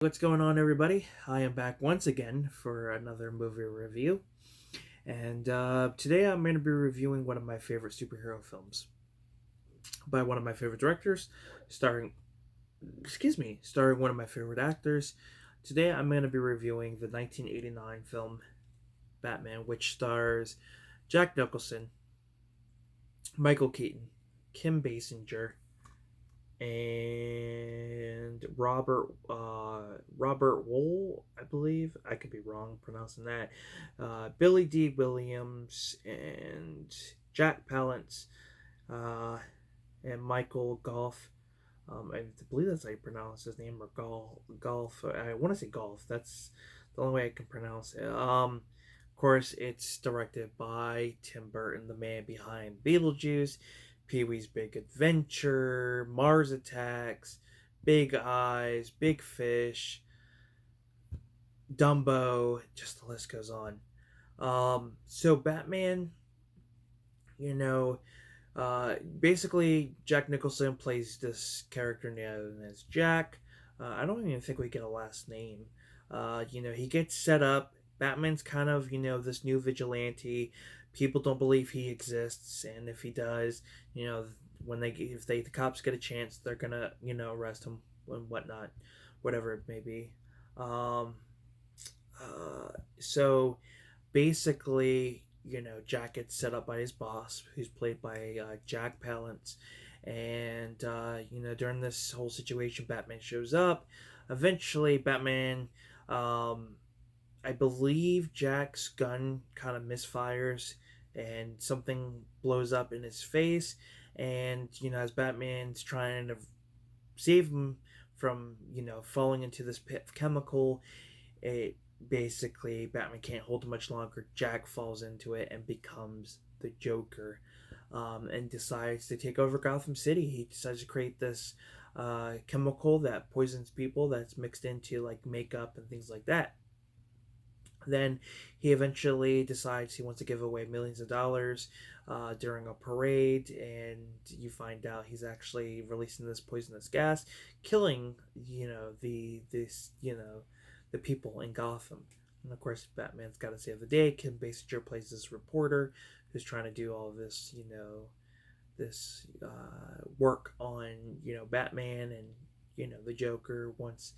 What's going on, everybody? I am back once again for another movie review, and today I'm going to be reviewing one of my favorite superhero films by one of my favorite directors, starring, starring one of my favorite actors. Today I'm going to be reviewing the 1989 film Batman, which stars Jack Nicholson, Michael Keaton, Kim Basinger, and Robert Wool, I believe. I could be wrong pronouncing that. Billy D. Williams and Jack Palance, uh, and Michael Golf. I believe that's how you pronounce his name, or Golf. I want to say Golf. That's the only way I can pronounce it. Of course, it's directed by Tim Burton, the man behind Beetlejuice, Pee Wee's Big Adventure, Mars Attacks, Big Eyes, Big Fish, Dumbo. Just the list goes on. So Batman, you know, basically, Jack Nicholson plays this character known as Jack. I don't even think we get a last name. He gets set up. Batman's kind of, this new vigilante. People don't believe he exists, and if he does, you know, if the cops get a chance, they're gonna, arrest him and whatnot, whatever it may be. Um, so basically, Jack gets set up by his boss, who's played by Jack Palance. And, during this whole situation, Batman shows up. Eventually, Batman, um, I believe Jack's gun kind of misfires and something blows up in his face. And, as Batman's trying to save him from, falling into this pit of chemical, it basically Batman can't hold it much longer. Jack falls into it and becomes the Joker, and decides to take over Gotham City. He decides to create this chemical that poisons people, that's mixed into like makeup and things like that. Then he eventually decides he wants to give away millions of dollars during a parade, and you find out he's actually releasing this poisonous gas, killing the people in Gotham. And of course, Batman's got to save the day. Kim Basinger plays this reporter who's trying to do all this, this work on Batman, and the Joker wants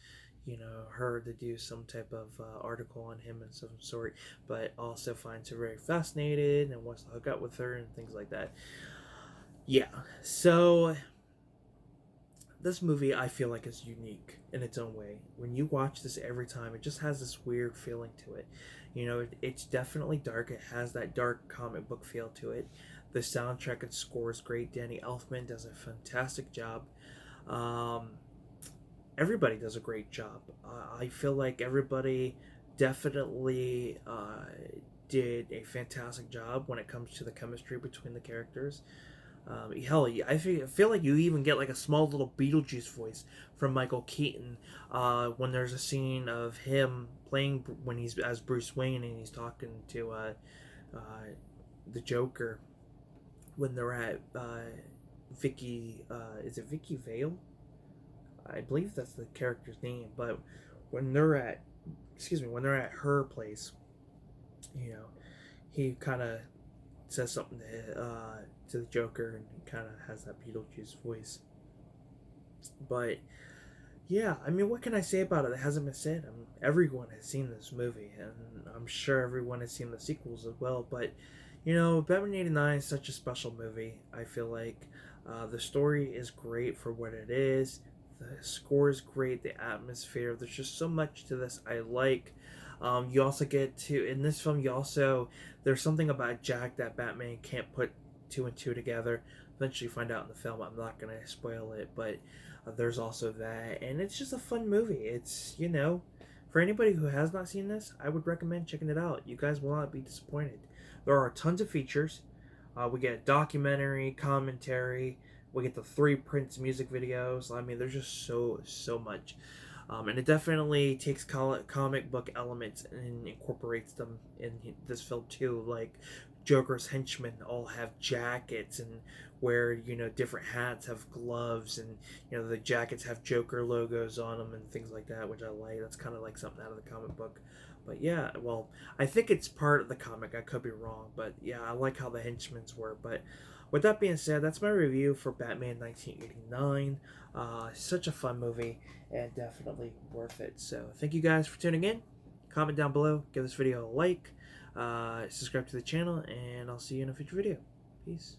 her to do some type of article on him of some sort, but also finds her very fascinated and wants to hook up with her and things like that. Yeah, so this movie I feel like is unique in its own way. When you watch this every time, it just has this weird feeling to it. It's definitely dark. It has that dark comic book feel to it. The soundtrack and score is great. Danny Elfman does a fantastic job. Um, Everybody does a great job. I feel like everybody definitely did a fantastic job when it comes to the chemistry between the characters. Hell, I feel like you even get like a small little Beetlejuice voice from Michael Keaton when there's a scene of him playing when he's as Bruce Wayne and he's talking to uh, the Joker when they're at Vicki. Is it Vicki Vale? I believe that's the character's name. But when they're at, when they're at her place, you know, he kind of says something to the Joker, and he kind of has that Beetlejuice voice. But yeah, I mean, what can I say about it that hasn't been said? I mean, everyone has seen this movie, and I'm sure everyone has seen the sequels as well. But Batman '89 is such a special movie. I feel like the story is great for what it is. The score is great. The atmosphere. There's just so much to this I like. You also get to in this film. You also there's something about Jack that Batman can't put two and two together. Eventually, find out in the film. I'm not gonna spoil it, but there's also that, and it's just a fun movie. It's for anybody who has not seen this, I would recommend checking it out. You guys will not be disappointed. There are tons of features. We get a documentary, commentary. We get the three Prince music videos. I mean, there's just so much, and it definitely takes comic book elements and incorporates them in this film too. Like Joker's henchmen all have jackets and wear, you know, different hats, have gloves, and, you know, the jackets have Joker logos on them and things like that, which I like. That's kind of like something out of the comic book. But yeah, well, I think it's part of the comic. I could be wrong, but yeah, I like how the henchmen's were. But with that being said, that's my review for Batman 1989. Such a fun movie and definitely worth it. So thank you guys for tuning in. Comment down below, give this video a like, subscribe to the channel, and I'll see you in a future video. Peace.